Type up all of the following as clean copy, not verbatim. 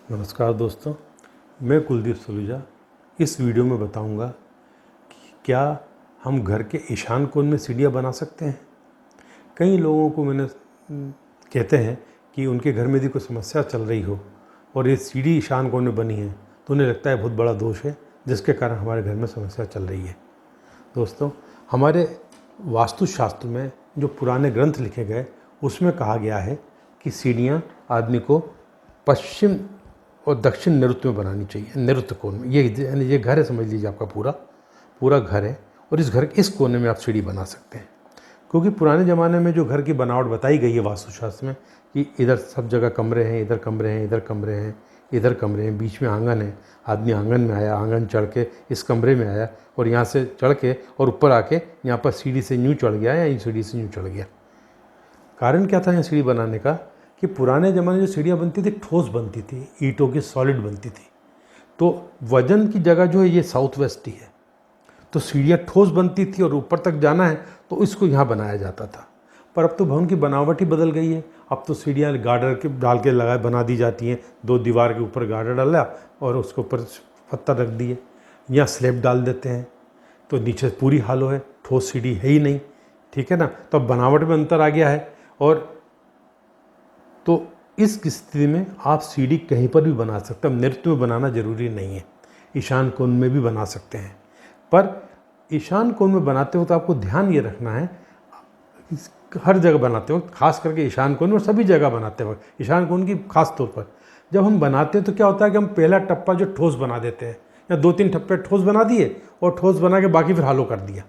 नमस्कार दोस्तों, मैं कुलदीप सलूजा। इस वीडियो में बताऊंगा कि क्या हम घर के ईशान कोण में सीढ़ियाँ बना सकते हैं। कई लोगों को कहते हैं कि उनके घर में यदि कोई समस्या चल रही हो और ये सीढ़ी ईशान कोण में बनी है तो उन्हें लगता है बहुत बड़ा दोष है जिसके कारण हमारे घर में समस्या चल रही है। दोस्तों, हमारे वास्तुशास्त्र में जो पुराने ग्रंथ लिखे गए उसमें कहा गया है कि सीढ़ियाँ आदमी को पश्चिम और दक्षिण नैऋत्य में बनानी चाहिए, नैऋत्य कोण में। ये घर है, समझ लीजिए आपका पूरा घर है और इस घर के इस कोने में आप सीढ़ी बना सकते हैं। क्योंकि पुराने ज़माने में जो घर की बनावट बताई गई है वास्तुशास्त्र में कि इधर सब जगह कमरे हैं, इधर कमरे हैं, इधर कमरे हैं, इधर कमरे हैं, बीच में आंगन है, आदमी आंगन में आया, आंगन चढ़ के इस कमरे में आया और यहाँ से चढ़ के और ऊपर आके यहाँ पर सीढ़ी से यूँ चढ़ गया या यूँ सीढ़ी से यूँ चढ़ गया। कारण क्या था यहाँ सीढ़ी बनाने का कि पुराने ज़माने जो सीढ़ियाँ बनती थी ठोस बनती थी, ईंटों की सॉलिड बनती थी। तो वजन की जगह जो है ये साउथ वेस्ट ही है, तो सीढ़ियाँ ठोस बनती थी और ऊपर तक जाना है तो इसको यहाँ बनाया जाता था। पर अब तो भवन की बनावट ही बदल गई है। अब तो सीढ़ियाँ गार्डर के डाल के बना दी जाती हैं। 2 दीवार के ऊपर गार्डर डाला और उसके ऊपर पत्थर रख दिए, यहाँ स्लैब डाल देते हैं तो नीचे पूरी हालो है, ठोस सीढ़ी है ही नहीं। ठीक है ना। तो अब बनावट में अंतर आ गया है और तो इस स्थिति में आप सीढ़ी कहीं पर भी बना सकते हैं। नृत्य में बनाना जरूरी नहीं है, ईशान कोण में भी बना सकते हैं। पर ईशान कोण में बनाते वक्त आपको ध्यान ये रखना है, हर जगह बनाते वक्त, खास करके ईशान कोण में और सभी जगह बनाते वक्त ईशान कोण की खास तौर पर जब हम बनाते हैं तो क्या होता है कि हम पहला टप्पा जो ठोस बना देते हैं या 2-3 टप्पे ठोस बना दिए और ठोस बना के बाकी फिर हालो कर दिया।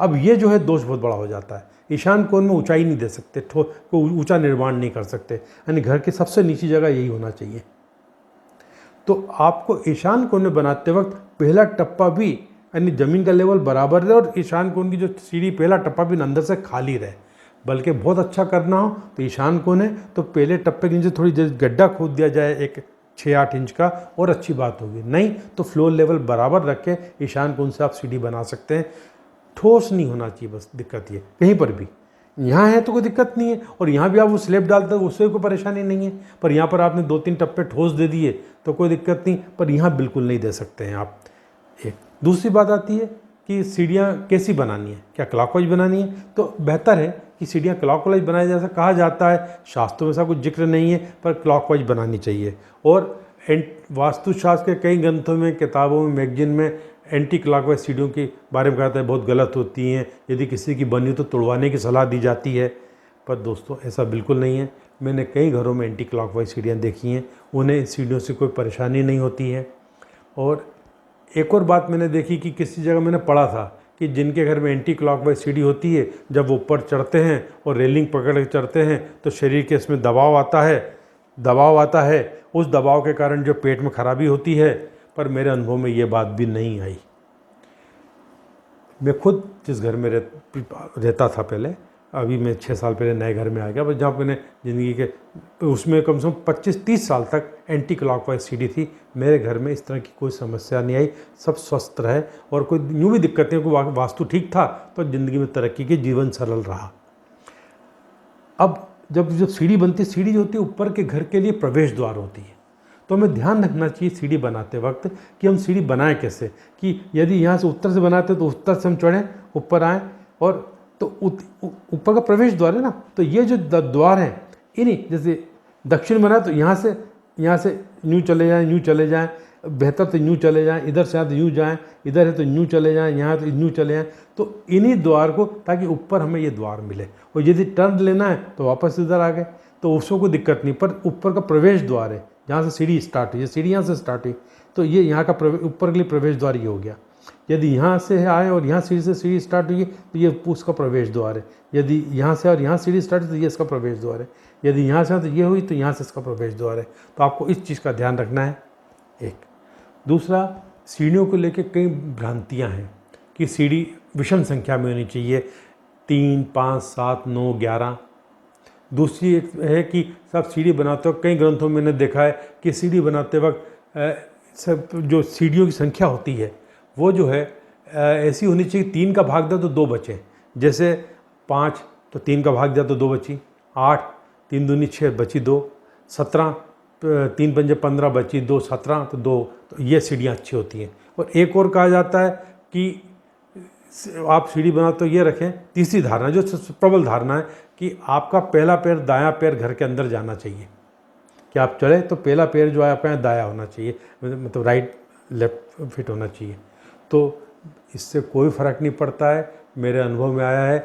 अब ये जो है दोष बहुत बड़ा हो जाता है। ईशान कोण में ऊंचाई नहीं दे सकते, कोई ऊंचा निर्माण नहीं कर सकते, यानी घर की सबसे नीची जगह यही होना चाहिए। तो आपको ईशान कोण में बनाते वक्त पहला टप्पा भी यानी ज़मीन का लेवल बराबर रहे और ईशान कोण की जो सीढ़ी पहला टप्पा भी अंदर से खाली रहे। बल्कि बहुत अच्छा करना हो तो ईशान कोण है तो पहले टप्पे के नीचे थोड़ी गड्ढा खोद दिया जाए, एक 6-8 इंच का, और अच्छी बात होगी। नहीं तो फ्लोर लेवल बराबर रख के ईशान कोण से आप सीढ़ी बना सकते हैं। ठोस नहीं होना चाहिए, बस दिक्कत ये कहीं पर भी। यहाँ है तो कोई दिक्कत नहीं है और यहाँ भी आप वो स्लैब डालते हो उससे कोई परेशानी नहीं है। पर यहाँ पर आपने 2-3 टप्पे ठोस दे दिए तो कोई दिक्कत नहीं, पर यहाँ बिल्कुल नहीं दे सकते हैं आप। एक दूसरी बात आती है कि सीढ़ियाँ कैसी बनानी है, क्या क्लॉकवाइज बनानी है? तो बेहतर है कि सीढ़ियाँ क्लॉकवाइज बनाई, जैसा कहा जाता है। शास्त्रों में ऐसा कुछ जिक्र नहीं है पर क्लॉकवाइज बनानी चाहिए। और वास्तुशास्त्र के कई ग्रंथों में, किताबों में, मैगजीन में एंटी क्लॉकवाइज सीढ़ियों के बारे में कहता है बहुत गलत होती हैं, यदि किसी की बनी तो तोड़वाने की सलाह दी जाती है। पर दोस्तों ऐसा बिल्कुल नहीं है। मैंने कई घरों में एंटी क्लॉकवाइज सीढ़ियाँ देखी हैं, उन्हें सीढ़ियों से कोई परेशानी नहीं होती है। और एक और बात मैंने देखी कि किसी जगह मैंने पढ़ा था कि जिनके घर में एंटी क्लॉकवाइज सीढ़ी होती है, जब वो ऊपर चढ़ते हैं और रेलिंग पकड़ के चढ़ते हैं तो शरीर के इसमें दबाव आता है। उस दबाव के कारण जो पेट में खराबी होती है। पर मेरे अनुभव में ये बात भी नहीं आई। मैं खुद जिस घर में रहता था पहले, अभी मैं 6 साल पहले नए घर में आ गया, बस जहाँ मैंने ज़िंदगी के उसमें कम से कम 25-30 साल तक एंटी क्लॉकवाइज सीढ़ी थी। मेरे घर में इस तरह की कोई समस्या नहीं आई, सब स्वस्थ रहे और कोई यूँ भी दिक्कत नहीं, कोई वास्तु ठीक था तो ज़िंदगी में तरक्की की, जीवन सरल रहा। अब जब सीढ़ी बनती, सीढ़ी जो होती है ऊपर के घर के लिए प्रवेश द्वार होती है, तो हमें ध्यान रखना चाहिए सीढ़ी बनाते वक्त कि हम सीढ़ी बनाएं कैसे। कि यदि यहाँ से उत्तर से बनाते तो उत्तर से हम चढ़ें, ऊपर आएँ, और तो ऊपर का प्रवेश द्वार है ना, तो ये जो द्वार हैं इन्हीं, जैसे दक्षिण बना तो यहाँ से यूँ चले जाएँ, बेहतर तो यूँ चले जाएँ, इधर से आए तो यूँ जाएँ, इधर है तो यूँ चले जाएँ, यहाँ तो यूँ चले जाएँ, तो इन्हीं द्वार को, ताकि ऊपर हमें ये द्वार मिले। और यदि टर्न लेना है तो वापस इधर आ गए तो उसको कोई दिक्कत नहीं। पर ऊपर का प्रवेश द्वार है जहाँ से सीढ़ी स्टार्ट हुई, ये सीढ़ी यहाँ से स्टार्ट हुई तो ये यहाँ का ऊपर के लिए प्रवेश द्वार ये हो गया। यदि यहाँ से आए और यहाँ सीढ़ी स्टार्ट हुई तो ये उसका प्रवेश द्वार है। यदि यहाँ से और यहाँ सीढ़ी स्टार्ट तो ये इसका प्रवेश द्वार है। यदि यहाँ से तो ये हुई तो यहाँ से इसका प्रवेश द्वार है। तो आपको इस चीज़ का ध्यान रखना है। एक दूसरा, सीढ़ियों को लेकर कई भ्रांतियाँ हैं कि सीढ़ी विषम संख्या में होनी चाहिए, 3, 5, 7, 9, 11। दूसरी एक है कि सब सीढ़ी बनाते वक्त, कई ग्रंथों में मैंने देखा है कि सीढ़ी बनाते वक्त सब जो सीढ़ियों की संख्या होती है वो जो है ऐसी होनी चाहिए, 3 का भाग दिया तो 2 बचे। जैसे 5 तो 3 का भाग दिया तो 2 बची, 8 3 दूनी 6 बची 2, 17 3 पंजे 15 बची, 2 17, तो 2, तो ये सीढ़ियाँ अच्छी होती हैं। और एक और कहा जाता है कि आप सीढ़ी बनाओ तो ये रखें, तीसरी धारणा जो सबसे प्रबल धारणा है कि आपका पहला पैर, दायां पैर घर के अंदर जाना चाहिए। कि आप चले तो पहला पैर जो है आपका दायां होना चाहिए, मतलब राइट लेफ्ट फिट होना चाहिए। तो इससे कोई फ़र्क नहीं पड़ता है, मेरे अनुभव में आया है।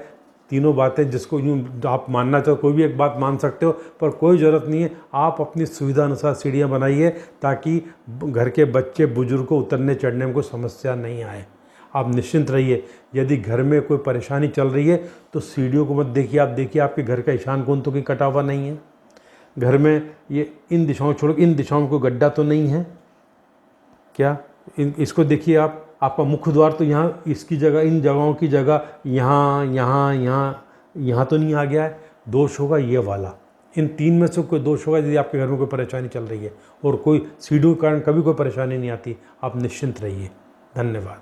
तीनों बातें जिसको यूँ आप मानना चाहो, कोई भी एक बात मान सकते हो, पर कोई ज़रूरत नहीं है। आप अपनी सुविधा अनुसार सीढ़ियाँ बनाइए ताकि घर के बच्चे बुजुर्ग को उतरने चढ़ने में कोई समस्या नहीं आए। आप निश्चिंत रहिए। यदि घर में कोई परेशानी चल रही है तो सीढ़ियों को मत देखिए, आप देखिए आपके घर का ईशान कोण तो कहीं कटा हुआ नहीं है, घर में ये इन दिशाओं छोड़, इन दिशाओं में कोई गड्ढा तो नहीं है क्या, इसको देखिए आप। आपका मुख्य द्वार तो यहाँ, इसकी जगह, इन जगहों की जगह यहाँ यहाँ यहाँ यहाँ तो नहीं आ गया है। दोष होगा ये वाला। इन 3 में से कोई दोष होगा यदि आपके घर में कोई परेशानी चल रही है। और कोई सीढ़ियों के कारण कभी कोई परेशानी नहीं आती। आप निश्चिंत रहिए। धन्यवाद।